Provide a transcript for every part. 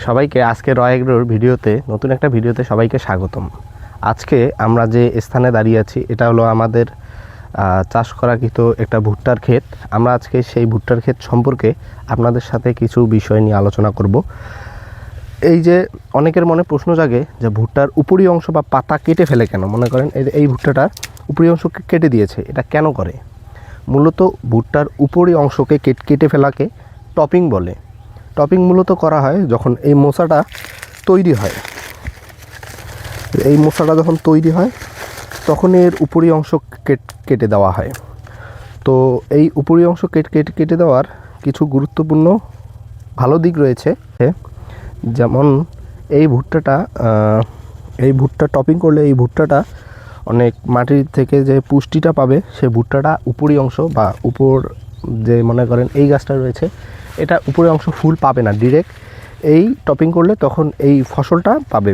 সবাইকে আজকে র এগ্রোর ভিডিওতে নতুন একটা ভিডিওতে সবাইকে স্বাগতম। আজকে আমরা যে স্থানে দাঁড়িয়ে আছি এটা হলো আমাদের চাষ করাকৃত একটা ভুট্টার ক্ষেত। আমরা আজকে সেই ভুট্টার ক্ষেত সম্পর্কে আপনাদের সাথে কিছু বিষয় নিয়ে আলোচনা করব। এই যে অনেকের মনে প্রশ্ন জাগে যে ভুট্টার উপরি অংশ বা পাতা কেটে ফেলে কেন, মনে করেন এই ভুট্টাটার উপরি অংশকে কেটে দিয়েছে, এটা কেন করে? মূলত ভুট্টার উপরি অংশকে কেটে ফেলাকে টপিং বলে। টপিং মূলত করা হয় যখন এই মোচাটা তৈরি হয়। এই মোচাটা যখন তৈরি হয় তখন এর উপরি অংশ কেটে দেওয়া হয়। তো এই উপরি অংশ কেটে দেওয়ার কিছু গুরুত্বপূর্ণ ভালো দিক রয়েছে। যেমন এই ভুট্টা টপিং করলে এই ভুট্টাটা অনেক মাটির থেকে যে পুষ্টিটা পাবে, সে ভুট্টাটা উপরি অংশ বা উপর যে মনে করেন এই গাছটা রয়েছে, এটা উপরে অংশ ফুল পাবে না ডিরেক্ট। এই টপিং করলে তখন এই ফসলটা পাবে।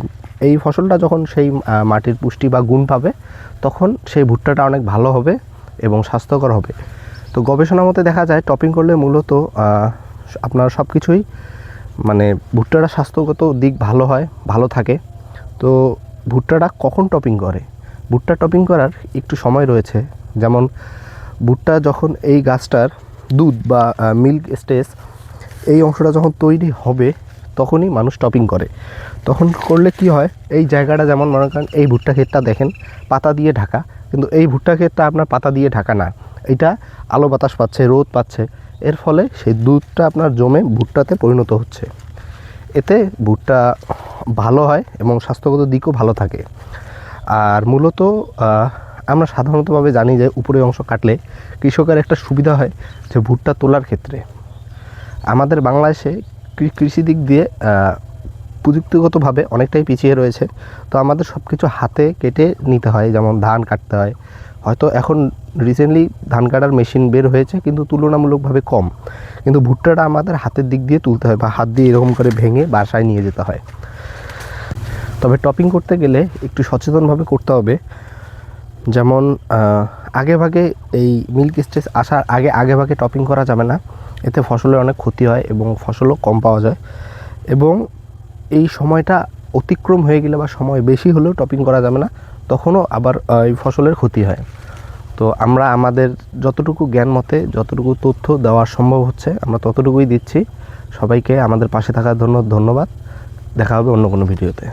এই ফসলটা যখন সেই মাটির পুষ্টি বা গুণ পাবে, তখন সেই ভুট্টাটা অনেক ভালো হবে এবং স্বাস্থ্যকর হবে। তো গবেষণা মতে দেখা যায় টপিং করলে মূলত আপনার সব কিছুই মানে ভুট্টাটা স্বাস্থ্যগত দিক ভালো হয়, ভালো থাকে। তো ভুট্টাটা কখন টপিং করে? ভুট্টা টপিং করার একটু সময় রয়েছে। যেমন ভুট্টা যখন এই গাছটার দুধ বা মিল্ক স্টেজ এই অংশটা যখন তৈরি হবে তখনই মানুষ টপিং করে। তখন করলে কি হয়, এই জায়গাটা যেমন মনে করেন এই ভুট্টা ক্ষেতটা দেখেন পাতা দিয়ে ঢাকা, কিন্তু এই ভুট্টা ক্ষেতটা আপনার পাতা দিয়ে ঢাকা না, এটা আলো বাতাস পাচ্ছে, রোদ পাচ্ছে, এর ফলে সেই দুধটা আপনার জমে ভুট্টাতে পরিণত হচ্ছে। এতে ভুট্টা ভালো হয় এবং স্বাস্থ্যগত দিকও ভালো থাকে। আর মূলত আমরা সাধারণতভাবে জানি যে উপরের অংশ কাটলে কৃষকের একটা সুবিধা হয় যে ভুট্টা তোলার ক্ষেত্রে। আমাদের বাংলাদেশে কৃষি দিক দিয়ে প্রযুক্তিগতভাবে অনেকটাই পিছিয়ে রয়েছে। তো আমাদের সব কিছু হাতে কেটে নিতে হয়, যেমন ধান কাটতে হয়। হয়তো এখন রিসেন্টলি ধান কাটার মেশিন বের হয়েছে, কিন্তু তুলনামূলকভাবে কম। কিন্তু ভুট্টাটা আমাদের হাতের দিক দিয়ে তুলতে হয় বা হাত দিয়ে এরকম করে ভেঙে বাসায় নিয়ে যেতে হয়। তবে টপিং করতে গেলে একটু সচেতনভাবে করতে হবে। যেমন আগেভাগে এই মিল্ক স্টেজ আসার আগেভাগে টপিং করা যাবে না, এতে ফসলের অনেক ক্ষতি হয় এবং ফসলও কম পাওয়া যায়। এবং এই সময়টা অতিক্রম হয়ে গেলে বা সময় বেশি হলেও টপিং করা যাবে না, তখনও আবার এই ফসলের ক্ষতি হয়। তো আমরা আমাদের যতটুকু জ্ঞান মতে যতটুকু তথ্য দেওয়া সম্ভব হচ্ছে আমরা ততটুকুই দিচ্ছি। সবাইকে আমাদের পাশে থাকার জন্য ধন্যবাদ। দেখা হবে অন্য কোনো ভিডিওতে।